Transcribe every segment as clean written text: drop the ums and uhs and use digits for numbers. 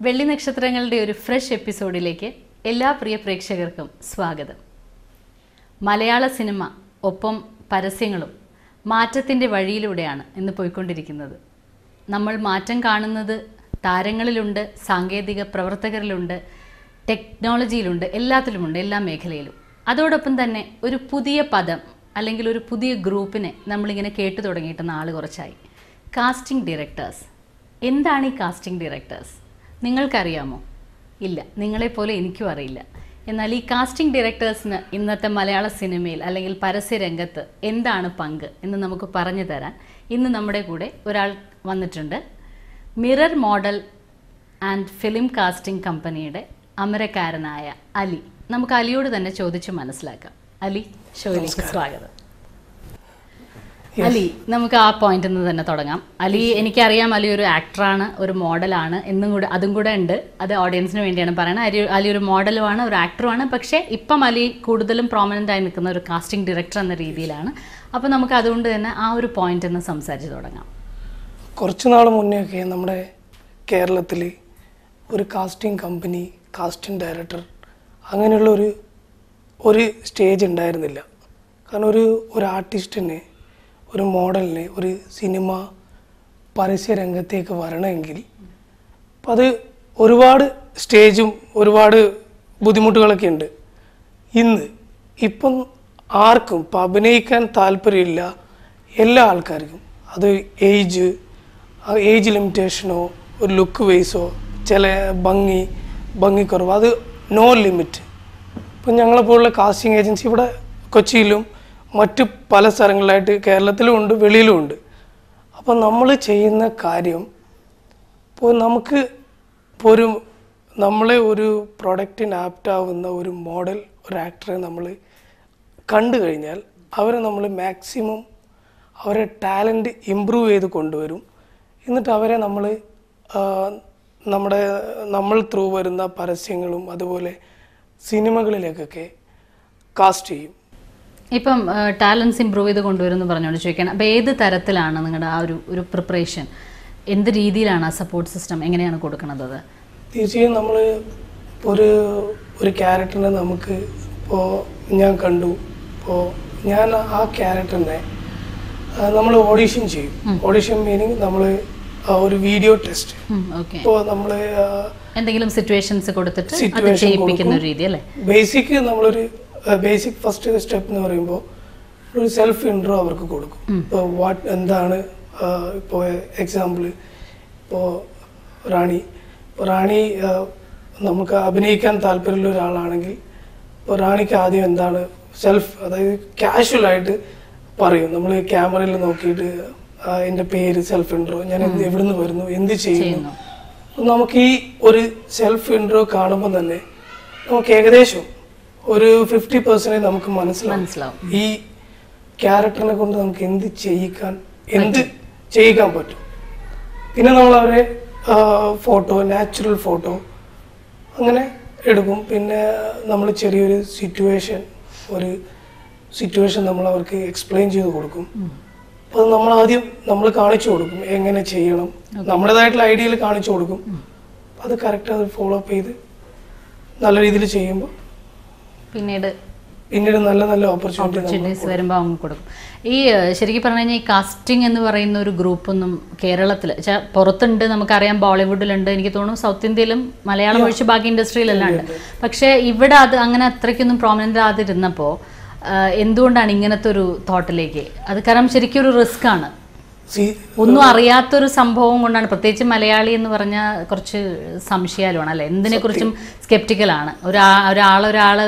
വെള്ളി നക്ഷത്രങ്ങളുടെ ഒരു ഫ്രഷ് എപ്പിസോഡിലേക്ക് എല്ലാ പ്രിയ പ്രേക്ഷകർക്കും സ്വാഗതം. മലയാള സിനിമ ഒപ്പം പരസ്യങ്ങളും മാറ്റത്തിൻ്റെ വഴിയിലൂടെയാണ് ഇന്ന് പോയിക്കൊണ്ടിരിക്കുന്നത്. നമ്മൾ മാറ്റം കാണുന്നത് താരങ്ങളിലുണ്ട്, സാങ്കേതിക പ്രവർത്തകരിലുണ്ട്, ടെക്നോളജിയിലുണ്ട്, എല്ലാത്തിലുമുണ്ട്, എല്ലാ മേഖലയിലും. അതോടൊപ്പം തന്നെ ഒരു പുതിയ പദം അല്ലെങ്കിൽ ഒരു പുതിയ ഗ്രൂപ്പിനെ നമ്മളിങ്ങനെ കേട്ടു തുടങ്ങിയിട്ട് നാൾ കുറച്ചായി. Casting directors. എന്താണ് ഈ കാസ്റ്റിംഗ് ഡയറക്ടേഴ്സ്? നിങ്ങൾക്കറിയാമോ? ഇല്ല, നിങ്ങളെപ്പോലെ എനിക്കും അറിയില്ല. എന്നാൽ ഈ കാസ്റ്റിംഗ് ഡയറക്ടേഴ്സിന് ഇന്നത്തെ മലയാള സിനിമയിൽ അല്ലെങ്കിൽ പരസ്യരംഗത്ത് എന്താണ് പങ്ക് എന്ന് നമുക്ക് പറഞ്ഞു തരാൻ ഇന്ന് നമ്മുടെ കൂടെ ഒരാൾ വന്നിട്ടുണ്ട്. Mirror model and film casting കമ്പനിയുടെ അമരക്കാരനായ അലി. നമുക്ക് അലിയോട് തന്നെ ചോദിച്ച് മനസ്സിലാക്കാം. അലി, ഷോയിലേക്ക് സ്വാഗതം. അലി, നമുക്ക് ആ പോയിന്റിൽ നിന്ന് തന്നെ തുടങ്ങാം. അലി, എനിക്കറിയാം അലി ഒരു ആക്ടറാണ്, ഒരു മോഡലാണ് എന്നും കൂടെ അതും കൂടെ ഉണ്ട്. അത് ഓഡിയൻസിന് വേണ്ടിയാണ് പറയുന്നത്. അലി ഒരു മോഡലുമാണ്, ഒരു ആക്ടറുമാണ്. പക്ഷേ ഇപ്പം അലി കൂടുതലും പ്രോമിനൻ്റ് ആയി നിൽക്കുന്ന ഒരു കാസ്റ്റിംഗ് ഡയറക്ടർ എന്ന രീതിയിലാണ്. അപ്പോൾ നമുക്ക് അതുകൊണ്ട് തന്നെ ആ ഒരു പോയിന്റ് ഒന്ന് സംസാരിച്ച് തുടങ്ങാം. കുറച്ച് നാൾ മുന്നെയൊക്കെ നമ്മുടെ കേരളത്തിൽ ഒരു കാസ്റ്റിംഗ് കമ്പനി, കാസ്റ്റിംഗ് ഡയറക്ടർ അങ്ങനെയുള്ള ഒരു സ്റ്റേജ് ഉണ്ടായിരുന്നില്ല. കാരണം ഒരു ആർട്ടിസ്റ്റിന്, ഒരു മോഡലിന് ഒരു സിനിമ പരസ്യരംഗത്തേക്ക് വരണമെങ്കിൽ അപ്പം അത് ഒരുപാട് സ്റ്റേജും ഒരുപാട് ബുദ്ധിമുട്ടുകളൊക്കെ ഉണ്ട്. ഇപ്പം ആർക്കും ഇപ്പം അഭിനയിക്കാൻ താല്പര്യമില്ല. എല്ലാ ആൾക്കാർക്കും അത് ഏജ് ലിമിറ്റേഷനോ ഒരു ലുക്ക് വൈസോ ചില ഭംഗിക്കുറവ്, അത് നോ ലിമിറ്റ്. ഇപ്പം ഞങ്ങളെപ്പോലുള്ള കാസ്റ്റിംഗ് ഏജൻസി ഇവിടെ കൊച്ചിയിലും മറ്റു പല സ്ഥലങ്ങളിലായിട്ട് കേരളത്തിലും ഉണ്ട്, വെളിയിലും ഉണ്ട്. അപ്പോൾ നമ്മൾ ചെയ്യുന്ന കാര്യം ഇപ്പോൾ നമ്മളെ ഒരു പ്രൊഡക്റ്റിന് ആപ്റ്റാവുന്ന ഒരു മോഡൽ, ഒരു ആക്ടറെ നമ്മൾ കണ്ടു കഴിഞ്ഞാൽ അവരെ നമ്മൾ മാക്സിമം അവരെ ടാലൻറ്റ് ഇമ്പ്രൂവ് ചെയ്ത് കൊണ്ടുവരും. എന്നിട്ട് അവരെ നമ്മൾ ത്രൂ വരുന്ന പരസ്യങ്ങളും അതുപോലെ സിനിമകളിലേക്കൊക്കെ കാസ്റ്റ് ചെയ്യും. ഇപ്പം ടാലൻസ് ഇമ്പ്രൂവ് ചെയ്ത് കൊണ്ടുവരുമെന്ന് പറഞ്ഞുകൊണ്ട് ചോദിക്കണം. അപ്പോൾ ഏത് തരത്തിലാണ് നിങ്ങളുടെ ആ ഒരു പ്രിപ്പറേഷൻ? എന്ത് രീതിയിലാണ് ആ സപ്പോർട്ട് സിസ്റ്റം എങ്ങനെയാണ് കൊടുക്കുന്നത്? അത് തീർച്ചയായും നമ്മൾ ഒരു ക്യാരക്ടറിനെ നമുക്ക് ഇപ്പോൾ ഞാൻ കണ്ടു, ഇപ്പോൾ ഞാൻ ആ ക്യാരക്ടറിനെ നമ്മൾ ഓഡിഷൻ ചെയ്യും. ഓഡിഷൻ മീനിങ് നമ്മൾ ഒരു വീഡിയോ ടെസ്റ്റ്. ഇപ്പോൾ നമ്മൾ എന്തെങ്കിലും സിറ്റുവേഷൻസ് കൊടുത്തിട്ട് ചെയ്യിപ്പിക്കുന്ന ഒരു രീതി അല്ലേ? ബേസിക് ഫസ്റ്റ് സ്റ്റെപ്പ് എന്ന് പറയുമ്പോൾ ഒരു സെൽഫ് ഇൻട്രോ അവർക്ക് കൊടുക്കും. ഇപ്പോൾ എന്താണ്, ഇപ്പോൾ എക്സാമ്പിൾ ഇപ്പോൾ റാണി നമുക്ക് അഭിനയിക്കാൻ താല്പര്യമുള്ള ഒരാളാണെങ്കിൽ ഇപ്പോൾ റാണിക്ക് ആദ്യം എന്താണ് അതായത് കാഷ്വലായിട്ട് പറയും. നമ്മൾ ക്യാമറയിൽ നോക്കിയിട്ട് എൻ്റെ പേര്, സെൽഫ് ഇൻട്രോ, ഞാൻ എവിടുന്ന് വരുന്നു, എന്ത് ചെയ്യുന്നു. നമുക്ക് ഈ ഒരു സെൽഫ് ഇൻട്രോ കാണുമ്പോൾ തന്നെ നമുക്ക് ഏകദേശം ഒരു 50% നമുക്ക് മനസ്സിലാവും ഈ ക്യാരക്ടറിനെ കൊണ്ട് നമുക്ക് എന്ത് ചെയ്യിക്കാൻ പറ്റും. പിന്നെ നമ്മൾ അവരെ ഫോട്ടോ, നാച്ചുറൽ ഫോട്ടോ അങ്ങനെ എടുക്കും. പിന്നെ നമ്മൾ ചെറിയൊരു സിറ്റുവേഷൻ നമ്മൾ അവർക്ക് എക്സ്പ്ലെയിൻ ചെയ്ത് കൊടുക്കും. അപ്പോൾ നമ്മൾ ആദ്യം കാണിച്ചു കൊടുക്കും എങ്ങനെ ചെയ്യണം, നമ്മുടേതായിട്ടുള്ള ഐഡിയയിൽ കാണിച്ചു കൊടുക്കും. അത് കറക്റ്റ് അത് ഫോളോ അപ്പ് ചെയ്ത് നല്ല രീതിയിൽ ചെയ്യുമ്പോൾ പിന്നീട് നല്ല ഓപ്പർച്യൂണിറ്റീസ് വരുമ്പോൾ അങ്ങ് കൊടുക്കും. ഈ ശരിക്കും പറഞ്ഞു കഴിഞ്ഞാൽ ഈ കാസ്റ്റിംഗ് എന്ന് പറയുന്ന ഒരു ഗ്രൂപ്പൊന്നും കേരളത്തിൽ പുറത്തുണ്ട്, നമുക്കറിയാം, ബോളിവുഡിലുണ്ട്, എനിക്ക് തോന്നുന്നു സൗത്ത് ഇന്ത്യയിലും മലയാളം ഒഴിച്ച് ബാക്കി ഇൻഡസ്ട്രിയിലെല്ലാം ഉണ്ട്. പക്ഷേ ഇവിടെ അത് അങ്ങനെ അത്രയ്ക്കൊന്നും പ്രോമിനൻ്റ് ആതിരുന്നപ്പോൾ എന്തുകൊണ്ടാണ് ഇങ്ങനത്തെ ഒരു തോട്ടിലേക്ക്? അത് കാരണം ശരിക്കും ഒരു റിസ്ക് ആണ്. ഒന്നും അറിയാത്തൊരു സംഭവം കൊണ്ടാണ്. പ്രത്യേകിച്ച് മലയാളി എന്ന് പറഞ്ഞാൽ കുറച്ച് സംശയാലുമാണ് അല്ലേ? എന്തിനെക്കുറിച്ചും സ്കെപ്റ്റിക്കലാണ്. ഒരാളെ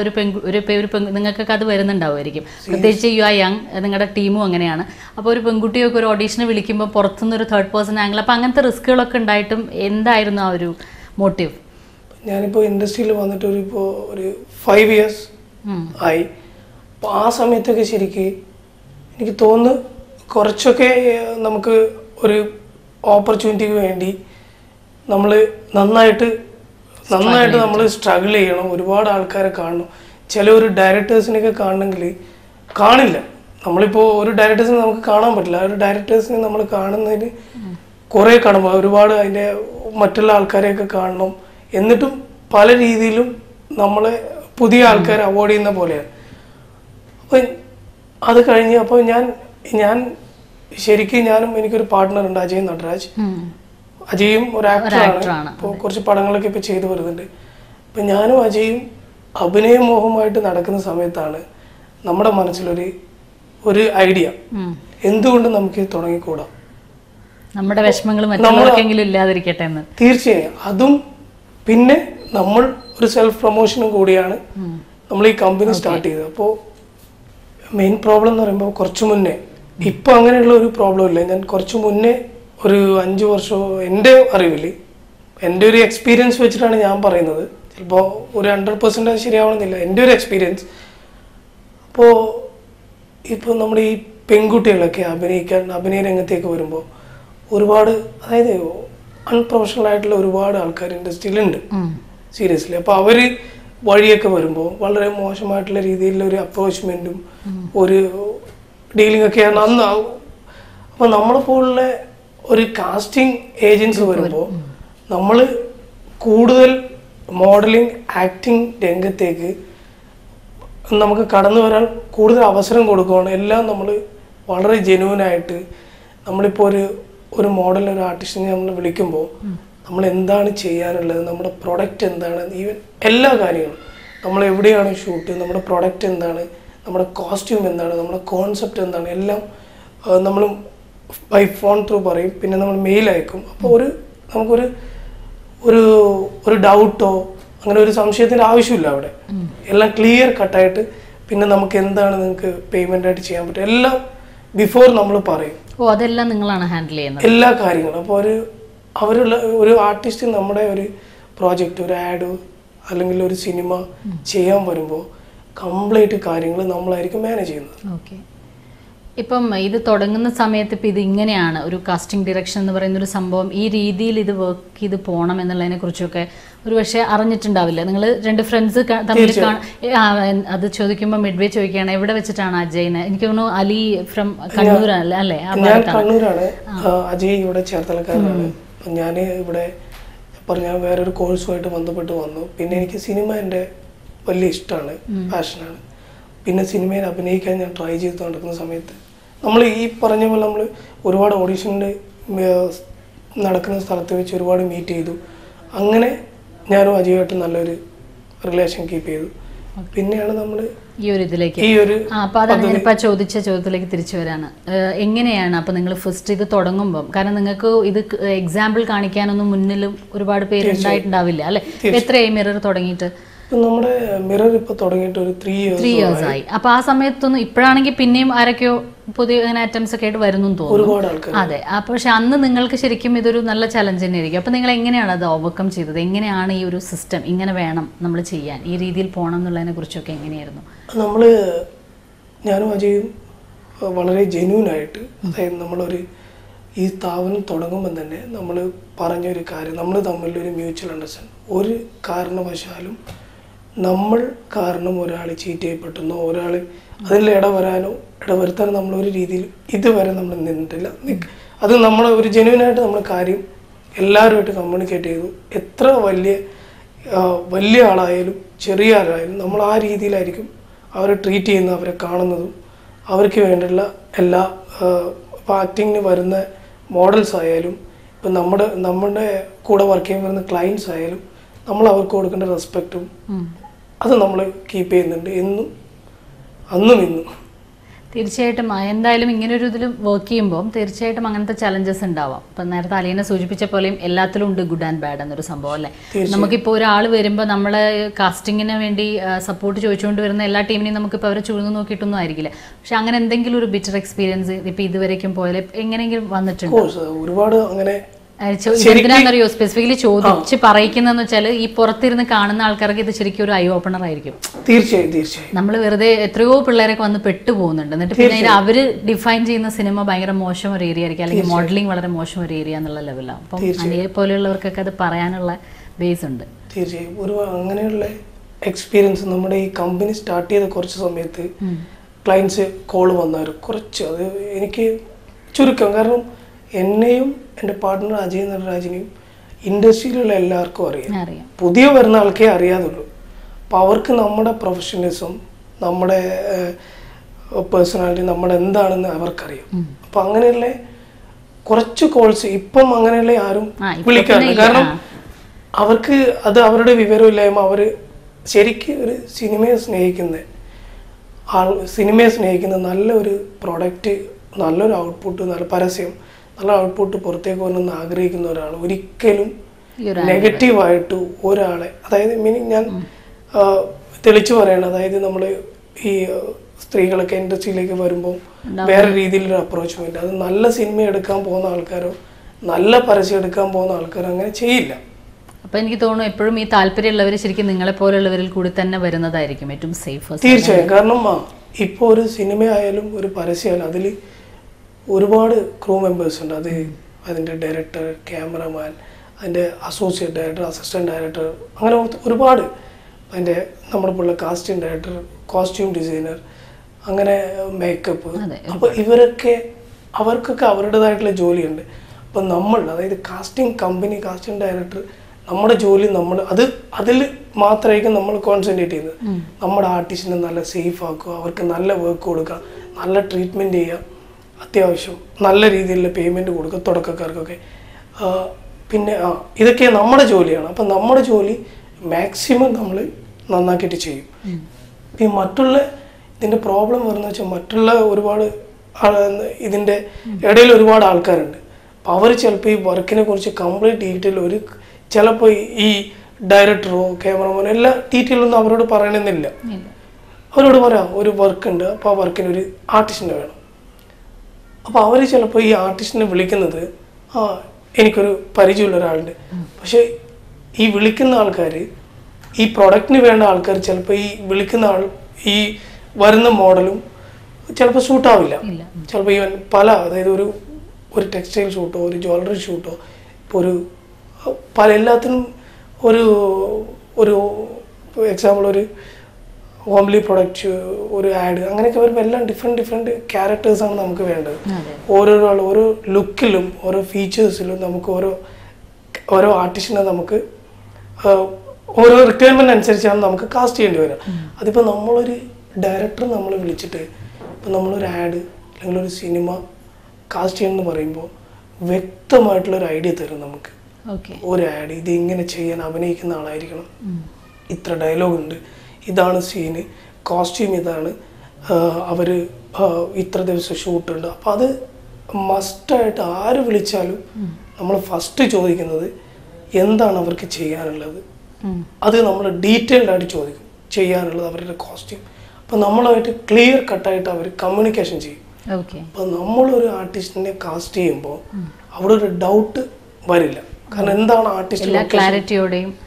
നിങ്ങൾക്കൊക്കെ അത് വരുന്നുണ്ടാവുമായിരിക്കും. പ്രത്യേകിച്ച് യു ആർ യങ്, നിങ്ങളുടെ ടീമും അങ്ങനെയാണ്. അപ്പോൾ ഒരു പെൺകുട്ടിയൊക്കെ ഒരു ഓഡീഷന് വിളിക്കുമ്പോൾ പുറത്തുനിന്നൊരു തേർഡ് പേഴ്സൺ ആംഗിൾ, അപ്പോൾ അങ്ങനത്തെ റിസ്കുകളൊക്കെ ഉണ്ടായിട്ടും എന്തായിരുന്നു ആ ഒരു മോട്ടീവ്? ഞാനിപ്പോൾ ഇൻഡസ്ട്രിയിൽ വന്നിട്ട് ഒരു 5 years ആയി. അപ്പോൾ ആ സമയത്തൊക്കെ ശരിക്കും എനിക്ക് തോന്നുന്നു കുറച്ചൊക്കെ നമുക്ക് ഒരു ഓപ്പർച്യൂണിറ്റിക്ക് വേണ്ടി നമ്മൾ നന്നായിട്ട് നമ്മൾ സ്ട്രഗിൾ ചെയ്യണം. ഒരുപാട് ആൾക്കാരെ കാണണം. ഒരു ഡയറക്ടേഴ്സിനെയൊക്കെ കാണണമെങ്കിൽ കാണില്ല. നമ്മളിപ്പോൾ ഒരു ഡയറക്ടേഴ്സിനെ നമുക്ക് കാണാൻ പറ്റില്ല. ഒരു ഡയറക്ടേഴ്സിനെ നമ്മൾ കാണുന്നതിന് കുറേ ഒരുപാട് അതിൻ്റെ മറ്റുള്ള ആൾക്കാരെയൊക്കെ കാണണം. എന്നിട്ടും പല രീതിയിലും നമ്മളെ പുതിയ ആൾക്കാർ അവോയ്ഡ് ചെയ്യുന്ന പോലെയാണ്. അപ്പം അത് കഴിഞ്ഞ് അപ്പോൾ ഞാൻ ശരിക്കും എനിക്കൊരു പാർട്ട്ണർ ഉണ്ട്, അജയ് നടരാജ്. അജയും ഒരു ആക്ടറാണ്. ഇപ്പോൾ കുറച്ച് പടങ്ങളൊക്കെ ഇപ്പോൾ ചെയ്തു വരുന്നുണ്ട്. അപ്പം ഞാനും അജയും അഭിനയമോഹമായിട്ട് നടക്കുന്ന സമയത്താണ് നമ്മുടെ മനസ്സിലൊരു ഐഡിയ, എന്തുകൊണ്ട് നമുക്ക് തുടങ്ങിക്കൂടാ, നമ്മുടെ വിഷമങ്ങൾ മറ്റുള്ളവർക്കെങ്കിലും ഇല്ലാതിരിക്കട്ടെ എന്ന്. തീർച്ചയായും അതും പിന്നെ നമ്മൾ ഒരു സെൽഫ് പ്രൊമോഷനും കൂടിയാണ് നമ്മൾ ഈ കമ്പനി സ്റ്റാർട്ട് ചെയ്തത്. അപ്പോൾ മെയിൻ പ്രോബ്ലം എന്ന് പറയുമ്പോൾ കുറച്ച് മുന്നേ, ഇപ്പം അങ്ങനെയുള്ള ഒരു പ്രോബ്ലം ഇല്ല. ഞാൻ കുറച്ച് മുന്നേ ഒരു 5 വർഷം എൻ്റെ അറിവിൽ, എൻ്റെ ഒരു എക്സ്പീരിയൻസ് വെച്ചിട്ടാണ് ഞാൻ പറയുന്നത്, ചിലപ്പോൾ ഒരു 100% ശരിയാവണമെന്നില്ല, എൻ്റെ ഒരു എക്സ്പീരിയൻസ്. അപ്പോൾ ഇപ്പോൾ നമ്മുടെ ഈ പെൺകുട്ടികളൊക്കെ അഭിനയ രംഗത്തേക്ക് വരുമ്പോൾ ഒരുപാട്, അതായത് അൺപ്രൊഫഷണൽ ആയിട്ടുള്ള ഒരുപാട് ആൾക്കാർ ഇൻഡസ്ട്രിയിലുണ്ട് സീരിയസ്ലി. അപ്പോൾ അവർ വഴിയൊക്കെ വരുമ്പോൾ വളരെ മോശമായിട്ടുള്ള രീതിയിലുള്ള ഒരു അപ്രോച്ച്മെൻറ്റും ഒരു ഡീലിംഗ് ഒക്കെയാണ് അന്ന്. അപ്പോൾ നമ്മളെപ്പോലുള്ള ഒരു കാസ്റ്റിംഗ് ഏജൻസി വരുമ്പോൾ നമ്മൾ കൂടുതൽ മോഡലിംഗ് ആക്ടിങ് രംഗത്തേക്ക് നമുക്ക് കടന്നു വരാൻ കൂടുതൽ അവസരം കൊടുക്കുകയാണ്. എല്ലാം നമ്മൾ വളരെ ജെന്യൂനായിട്ട്, നമ്മളിപ്പോൾ ഒരു മോഡൽ, ഒരു ആർട്ടിസ്റ്റിനെ നമ്മൾ വിളിക്കുമ്പോൾ നമ്മൾ എന്താണ് ചെയ്യാനുള്ളത്, നമ്മുടെ പ്രൊഡക്റ്റ് എന്താണ്, ഈവൻ എല്ലാ കാര്യങ്ങളും, നമ്മൾ എവിടെയാണ് ഷൂട്ട്, നമ്മുടെ പ്രൊഡക്റ്റ് എന്താണ്, നമ്മുടെ കോസ്റ്റ്യൂം എന്താണ്, നമ്മുടെ കോൺസെപ്റ്റ് എന്താണ്, എല്ലാം നമ്മൾ ബൈ ഫോൺ ത്രൂ പറയും. പിന്നെ നമ്മൾ മെയിൽ അയക്കും. അപ്പോൾ നമുക്കൊരു ഒരു ഡൗട്ടോ അങ്ങനെ ഒരു സംശയത്തിൻ്റെ ആവശ്യമില്ല അവിടെ. എല്ലാം ക്ലിയർ കട്ടായിട്ട് പിന്നെ നമുക്ക് എന്താണ് നിങ്ങൾക്ക് പേയ്മെൻ്റ് ആയിട്ട് ചെയ്യാൻ പറ്റും എല്ലാം ബിഫോർ നമ്മൾ പറയും. അതെല്ലാം നിങ്ങളാണ് ഹാൻഡിൽ ചെയ്യുന്നത് എല്ലാ കാര്യങ്ങളും. അപ്പോൾ അവരുള്ള ഒരു ആർട്ടിസ്റ്റ് നമ്മുടെ ഒരു പ്രോജക്റ്റ്, ഒരു ആഡോ അല്ലെങ്കിൽ ഒരു സിനിമ ചെയ്യാൻ വരുമ്പോൾ കംപ്ലീറ്റ് കാര്യങ്ങൾ നമ്മളായിരിക്കും മാനേജ് ചെയ്യുന്നത്. ഓക്കെ. ഇപ്പം ഇത് തുടങ്ങുന്ന സമയത്ത് ഇപ്പം ഇത് ഇങ്ങനെയാണ് ഒരു കാസ്റ്റിംഗ് ഡിറക്ഷൻ എന്ന് പറയുന്നൊരു സംഭവം, ഈ രീതിയിൽ ഇത് വർക്ക് ചെയ്ത് പോകണം എന്നുള്ളതിനെ കുറിച്ചൊക്കെ ഒരു പക്ഷേ അറിഞ്ഞിട്ടുണ്ടാവില്ല. നിങ്ങൾ 2 ഫ്രണ്ട്സ് തമ്മിൽ അത് ചോദിക്കുമ്പോൾ മിഡ്വേ ചോദിക്കുകയാണ് എവിടെ വെച്ചിട്ടാണ് അജയ്നെ, എനിക്ക് തോന്നുന്നു അലി ഫ്രം കണ്ണൂരല്ലേ അല്ലേ? ഞാൻ കണ്ണൂരാണ്, അജയ് ഇവിടെ ചേർത്തലക്കാരനാണ്. ഞാൻ ഇവിടെ പറഞ്ഞാൽ വേറൊരു കോഴ്സുമായിട്ട് ബന്ധപ്പെട്ട് വന്നു. പിന്നെ എനിക്ക് സിനിമ എൻ്റെ വലിയ ഇഷ്ടമാണ്, പാഷനാണ്. പിന്നെ സിനിമയിൽ അഭിനയിക്കാൻ ഞാൻ ട്രൈ ചെയ്ത് നടക്കുന്ന സമയത്ത് നമ്മൾ ഈ പറഞ്ഞ പോലെ നമ്മൾ ഒരുപാട് ഓഡീഷൻ്റെ നടക്കുന്ന സ്ഥലത്ത് വെച്ച് ഒരുപാട് മീറ്റ് ചെയ്തു. അങ്ങനെ ഞാനും അജയുമായിട്ട് നല്ലൊരു റിലേഷൻ കീപ്പ് ചെയ്തു. പിന്നെയാണ് നമ്മൾ ഈ ഒരു ഇതിലേക്ക് അപ്പോൾ അതാണ് ഞാനിപ്പോൾ ചോദിച്ച ചോദ്യത്തിലേക്ക് തിരിച്ചു വരാണ്. എങ്ങനെയാണ് അപ്പോൾ നിങ്ങൾ ഫസ്റ്റ് ഇത് തുടങ്ങുമ്പോൾ, കാരണം നിങ്ങൾക്ക് ഇത് എക്സാമ്പിൾ കാണിക്കാനൊന്നും മുന്നിലും ഒരുപാട് പേര് ഉണ്ടായിട്ടുണ്ടാവില്ല അല്ലേ? എത്രയായി മിറർ തുടങ്ങിയിട്ട്? നമ്മുടെ മിറർ ഇപ്പോൾ തുടങ്ങിയിട്ട് ഒരു 3 years ആയി. അപ്പോൾ ആ സമയത്തൊന്നും ഇപ്പോഴാണെങ്കിൽ പിന്നെയും ആരൊക്കെയോ പുതിയ ഇങ്ങനെ അറ്റംപ്റ്റ്സ് ഒക്കെ ആയിട്ട് വരുന്നു തോന്നുന്നു. അതെ. അപ്പോൾ പക്ഷെ അന്ന് നിങ്ങൾക്ക് ശരിക്കും ഇതൊരു നല്ല ചലഞ്ച് തന്നെ ആയിരിക്കും. അപ്പോൾ നിങ്ങൾ എങ്ങനെയാണ് അത് ഓവർകം ചെയ്തത്? എങ്ങനെയാണ് ഈ ഒരു സിസ്റ്റം ഇങ്ങനെ വേണം നമ്മൾ ചെയ്യാൻ, ഈ രീതിയിൽ പോകണം എന്നുള്ളതിനെ കുറിച്ചൊക്കെ എങ്ങനെയായിരുന്നു? ഞാനും അജയും വളരെ ജെന്യൂനായിട്ട്, അതായത് ഈ സ്ഥാപനം തുടങ്ങുമ്പോൾ തന്നെ നമ്മൾ പറഞ്ഞൊരു കാര്യം, നമ്മൾ തമ്മിലൊരു മ്യൂച്വൽ അണ്ടർസ്റ്റാൻഡിങ്, ഒരു കാരണവശാലും നമ്മൾ കാരണം ഒരാൾ ചീറ്റ് ചെയ്യപ്പെട്ടെന്നോ ഒരാൾ അതിൽ ഇടവരുത്താനോ നമ്മളൊരു രീതിയിൽ ഇതുവരെ നമ്മൾ നിന്നിട്ടില്ല. അത് നമ്മൾ ഒരു ജെന്യൂനായിട്ട് നമ്മൾ കാര്യം എല്ലാവരുമായിട്ട് കമ്മ്യൂണിക്കേറ്റ് ചെയ്തു. എത്ര വലിയ ആളായാലും ചെറിയ ആളായാലും നമ്മൾ ആ രീതിയിലായിരിക്കും അവരെ ട്രീറ്റ് ചെയ്യുന്നത്, അവരെ കാണുന്നതും. അവർക്ക് വേണ്ടിയുള്ള എല്ലാ ആക്ടിങ്ങിന് വരുന്ന മോഡൽസ് ആയാലും, ഇപ്പം നമ്മുടെ കൂടെ വർക്ക് ചെയ്യാൻ വരുന്ന ക്ലയൻസ് ആയാലും നമ്മൾ അവർക്ക് കൊടുക്കേണ്ട റെസ്പെക്റ്റും അത് നമ്മൾ കീപ്പ് ചെയ്യുന്നുണ്ട് എന്നും, അന്നും ഇന്നും. തീർച്ചയായിട്ടും എന്തായാലും ഇങ്ങനെ ഒരു ഇതിൽ വർക്ക് ചെയ്യുമ്പോൾ തീർച്ചയായിട്ടും അങ്ങനത്തെ ചലഞ്ചസ് ഉണ്ടാവാം. ഇപ്പം നേരത്തെ അലീന സൂചിപ്പിച്ച പോലെയും എല്ലാത്തിലും ഉണ്ട് ഗുഡ് ആൻഡ് ബാഡ് എന്നൊരു സംഭവം അല്ലേ? നമുക്കിപ്പോൾ ഒരാൾ വരുമ്പോൾ നമ്മൾ കാസ്റ്റിങ്ങിന് വേണ്ടി സപ്പോർട്ട് ചോദിച്ചുകൊണ്ട് വരുന്ന എല്ലാ ടീമിനെയും നമുക്കിപ്പോൾ അവരെ ചുഴുന്നു നോക്കിയിട്ടൊന്നും ആയിരിക്കില്ല. പക്ഷെ അങ്ങനെ എന്തെങ്കിലും ഒരു ബിറ്റർ എക്സ്പീരിയൻസ് ഇപ്പം ഇതുവരേക്കും പോയാൽ എങ്ങനെയെങ്കിലും വന്നിട്ടുണ്ടോ? ഒരുപാട് അങ്ങനെ എന്തിനാണെന്നറിയോ സ്പെസിഫിക്കലി ചോദിച്ച് പറയിക്കുന്നതെന്ന് വെച്ചാൽ ഈ പുറത്തിരുന്ന് കാണുന്ന ആൾക്കാർക്ക് ഇത് ശരിക്കും ഒരു ഐ ഓപ്പണർ ആയിരിക്കും. തീർച്ചയായും നമ്മൾ വെറുതെ എത്രയോ പിള്ളേരൊക്കെ വന്ന് പെട്ടുപോകുന്നുണ്ട്. എന്നിട്ട് പിന്നെ അവര് ഡിഫൈൻ ചെയ്യുന്ന സിനിമ ഭയങ്കര മോശം ഒരു ഏരിയ ആയിരിക്കും, അല്ലെങ്കിൽ മോഡലിംഗ് വളരെ മോശം ഒരു ഏരിയ എന്നുള്ള ലെവലാണ്. അപ്പം അനിയെ പോലെയുള്ളവർക്കൊക്കെ അത് പറയാനുള്ള ബേസ് ഉണ്ട്. തീർച്ചയായും ഒരു അങ്ങനെയുള്ള എക്സ്പീരിയൻസ് നമ്മുടെ ഈ കമ്പനി സ്റ്റാർട്ട് ചെയ്ത കുറച്ച് സമയത്ത് ക്ലയൻസ് കോൾ വന്നവർ കുറച്ച്, അത് എനിക്ക് ചുരുക്കം, കാരണം എന്നെയും എൻ്റെ പാർട്ട്ണർ അജയ് നടരാജിനെയും ഇൻഡസ്ട്രിയിലുള്ള എല്ലാവർക്കും അറിയാം. അറിയാം. പുതിയ വരുന്ന ആൾക്കേ അറിയാതുള്ളൂ. അപ്പം അവർക്ക് നമ്മുടെ പ്രൊഫഷണലിസം, നമ്മുടെ പേഴ്സണാലിറ്റി, നമ്മുടെ എന്താണെന്ന് അവർക്കറിയാം. അപ്പം അങ്ങനെയുള്ള കുറച്ച് കോൾസ് ഇപ്പം അങ്ങനെയുള്ള ആരും വിളിക്കാറില്ല. കാരണം അവർക്ക് അത് അവരുടെ വിവരമില്ലായ്മ. അവർ ശരിക്കും ഒരു സിനിമയെ സ്നേഹിക്കുന്ന നല്ലൊരു പ്രൊഡക്റ്റ്, നല്ലൊരു ഔട്ട്പുട്ട്, നല്ല പരസ്യം, നല്ല ഔട്ട്പുട്ട് പുറത്തേക്ക് വരണമെന്ന് ആഗ്രഹിക്കുന്ന ഒരാൾ ഒരിക്കലും നെഗറ്റീവായിട്ട് ഒരാളെ, അതായത് മീനിങ് ഞാൻ തെളിച്ചു പറയണം, അതായത് നമ്മൾ ഈ സ്ത്രീകളൊക്കെ ഇൻഡസ്ട്രിയിലേക്ക് വരുമ്പോൾ വേറെ രീതിയിലൊരു അപ്രോച്ച്മെന്റ്, അത് നല്ല സിനിമ എടുക്കാൻ പോകുന്ന ആൾക്കാരോ നല്ല പരസ്യം എടുക്കാൻ പോകുന്ന ആൾക്കാരോ അങ്ങനെ ചെയ്യില്ല. അപ്പൊ എനിക്ക് തോന്നുന്നു എപ്പോഴും ഈ താല്പര്യമുള്ളവർ ശരിക്കും നിങ്ങളെ പോലുള്ളവരിൽ കൂടി തന്നെ വരുന്നതായിരിക്കും ഏറ്റവും സേഫ്. തീർച്ചയായും. കാരണം ഇപ്പോൾ ഒരു സിനിമ ആയാലും ഒരു പരസ്യമായാലും അതിൽ ഒരുപാട് ക്രൂ മെമ്പേഴ്സ് ഉണ്ട്. അതിൻ്റെ ഡയറക്ടർ, ക്യാമറമാൻ, അതിൻ്റെ അസോസിയേറ്റ് ഡയറക്ടർ, അസിസ്റ്റന്റ് ഡയറക്ടർ, അങ്ങനെ ഒരുപാട്, അതിൻ്റെ നമ്മുടെ Pillai casting director, costume designer, അങ്ങനെ മേക്കപ്പ്. അപ്പോൾ അവർക്കൊക്കെ അവരുടേതായിട്ടുള്ള ജോലിയുണ്ട്. അപ്പം അതായത് കാസ്റ്റിംഗ് കമ്പനി, കാസ്റ്റിംഗ് ഡയറക്ടർ, നമ്മുടെ ജോലി അതിൽ മാത്രമായിരിക്കും നമ്മൾ കോൺസെൻട്രേറ്റ് ചെയ്യുന്നത്. നമ്മുടെ ആർട്ടിസ്റ്റിനെ നല്ല സേഫ് ആക്കുക, അവർക്ക് നല്ല വർക്ക് കൊടുക്കുക, നല്ല ട്രീറ്റ്മെൻറ്റ് ചെയ്യുക, അത്യാവശ്യം നല്ല രീതിയിലുള്ള പേയ്മെൻറ്റ് കൊടുക്കുക തുടക്കക്കാർക്കൊക്കെ. പിന്നെ ഇതൊക്കെ നമ്മുടെ ജോലിയാണ്. അപ്പം നമ്മുടെ ജോലി മാക്സിമം നമ്മൾ നന്നാക്കിയിട്ട് ചെയ്യും. പിന്നെ ഇതിൻ്റെ പ്രോബ്ലം വരുന്ന വെച്ചാൽ മറ്റുള്ള ഒരുപാട് ഇതിൻ്റെ ഇടയിൽ ഒരുപാട് ആൾക്കാരുണ്ട്. അപ്പോൾ അവർ ചിലപ്പോൾ ഈ വർക്കിനെ കുറിച്ച് കംപ്ലീറ്റ് ഡീറ്റെയിൽ ചിലപ്പോൾ ഈ ഡയറക്ടറോ ക്യാമറമാനോ എല്ലാ ഡീറ്റെയിലൊന്നും അവരോട് പറയണമെന്നില്ല. അവരോട് പറയാം ഒരു വർക്ക് ഉണ്ട്, അപ്പോൾ ആ വർക്കിന് ഒരു ആർട്ടിസ്റ്റിനെ വേണം. അപ്പോൾ അവർ ചിലപ്പോൾ ഈ ആർട്ടിസ്റ്റിനെ വിളിക്കുന്നത് എനിക്കൊരു പരിചയമുള്ള ഒരാളുണ്ട്. പക്ഷേ ഈ വിളിക്കുന്ന ആൾക്കാർ, ഈ പ്രൊഡക്റ്റിന് വേണ്ട ആൾക്കാർ ചിലപ്പോൾ ഈ വിളിക്കുന്ന ഈ വരുന്ന മോഡലും ചിലപ്പോൾ ഷൂട്ടാവില്ല. ചിലപ്പോൾ ഈവൻ അതായത് ഒരു ടെക്സ്റ്റൈൽ ഷൂട്ടോ, ഒരു ജ്വല്ലറി ഷൂട്ടോ, ഇപ്പോൾ എല്ലാത്തിനും ഒരു എക്സാമ്പിൾ ഒരു ഹോംലി പ്രൊഡക്റ്റ്, ഒരു ആഡ്, അങ്ങനെയൊക്കെ വരുമ്പോൾ എല്ലാം ഡിഫറെൻറ്റ് ക്യാരക്ടേഴ്സാണ് നമുക്ക് വേണ്ടത്. ഓരോ ലുക്കിലും ഓരോ ഫീച്ചേഴ്സിലും നമുക്ക് ഓരോ ആർട്ടിസ്റ്റിനെ നമുക്ക് ഓരോ റിക്വയർമെൻറ്റ് അനുസരിച്ചാണ് നമുക്ക് കാസ്റ്റ് ചെയ്യേണ്ടി വരിക. അതിപ്പോൾ നമ്മളൊരു ഡയറക്ടർ നമ്മൾ വിളിച്ചിട്ട് ഇപ്പം നമ്മളൊരു ആഡ് അല്ലെങ്കിൽ ഒരു സിനിമ കാസ്റ്റ് ചെയ്യണമെന്ന് പറയുമ്പോൾ വ്യക്തമായിട്ടുള്ളൊരു ഐഡിയ തരും നമുക്ക്. ഒരു ആഡ് ഇത് ഇങ്ങനെ ചെയ്യാൻ അഭിനയിക്കുന്ന ആളായിരിക്കണം, ഇത്ര ഡയലോഗ് ഉണ്ട്, ഇതാണ് സീന്, കോസ്റ്റ്യൂം ഇതാണ്, അവർ ഇത്ര ദിവസം ഷൂട്ടുണ്ട്. അപ്പം അത് മസ്റ്റായിട്ട് ആര് വിളിച്ചാലും നമ്മൾ ഫസ്റ്റ് ചോദിക്കുന്നത് എന്താണ് അവർക്ക് ചെയ്യാനുള്ളത്. അത് നമ്മൾ ഡീറ്റെയിൽഡ് ആയിട്ട് ചോദിക്കും, ചെയ്യാനുള്ളത് അവരുടെ കോസ്റ്റ്യൂം. അപ്പം നമ്മളായിട്ട് ക്ലിയർ കട്ടായിട്ട് അവർ കമ്മ്യൂണിക്കേഷൻ ചെയ്യും. അപ്പം നമ്മളൊരു ആർട്ടിസ്റ്റിനെ കാസ്റ്റ് ചെയ്യുമ്പോൾ അവിടെ ഒരു ഡൗട്ട് വരില്ല. കാരണം എന്താണ് ആർട്ടിസ്റ്റ്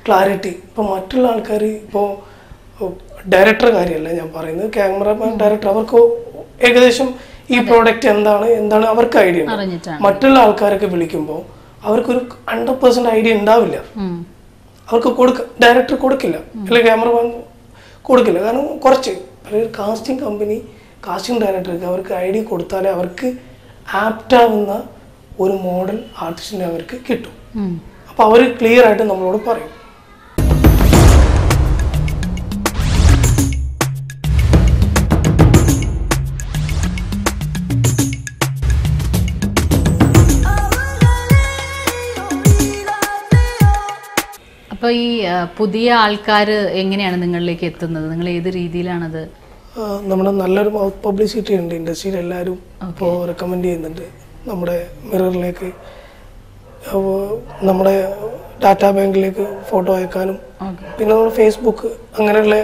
ക്ലാരിറ്റി. ഇപ്പം മറ്റുള്ള ആൾക്കാർ, ഇപ്പോൾ ഡയറക്ടർ കാര്യമല്ല ഞാൻ പറയുന്നത്, ക്യാമറമാൻ, ഡയറക്ടർ, അവർക്ക് ഏകദേശം ഈ പ്രോഡക്റ്റ് എന്താണ് അവർക്ക് ഐഡിയ ഉണ്ട്. മറ്റുള്ള ആൾക്കാരൊക്കെ വിളിക്കുമ്പോൾ അവർക്കൊരു 100% ഐഡിയ ഉണ്ടാവില്ല. അവർക്ക് ഡയറക്ടർ കൊടുക്കില്ല, അല്ലെങ്കിൽ ക്യാമറമാൻ കൊടുക്കില്ല. കാരണം കുറച്ച് കാസ്റ്റിംഗ് കമ്പനി, കാസ്റ്റിംഗ് ഡയറക്ടർക്ക് അവർക്ക് ഐഡിയ കൊടുത്താലേ അവർക്ക് ആപ്റ്റാവുന്ന ഒരു മോഡൽ ആർട്ടിസ്റ്റിനെ അവർക്ക് കിട്ടും. അപ്പോൾ അവർ ക്ലിയർ ആയിട്ട് നമ്മളോട് പറയും. അപ്പോൾ ഈ പുതിയ ആൾക്കാർ എങ്ങനെയാണ് നിങ്ങളിലേക്ക് എത്തുന്നത്? നിങ്ങൾ ഏത് രീതിയിലാണത്? നമ്മുടെ നല്ലൊരു മൗത്ത് പബ്ലിസിറ്റി ഉണ്ട് ഇൻഡസ്ട്രിയിൽ, എല്ലാവരും ഇപ്പോൾ റെക്കമെൻഡ് ചെയ്യുന്നുണ്ട്. നമ്മുടെ മിററിലേക്ക്, നമ്മുടെ ഡാറ്റാ ബാങ്കിലേക്ക് ഫോട്ടോ അയക്കാനും, പിന്നെ നമ്മുടെ ഫേസ്ബുക്ക്, അങ്ങനെയുള്ള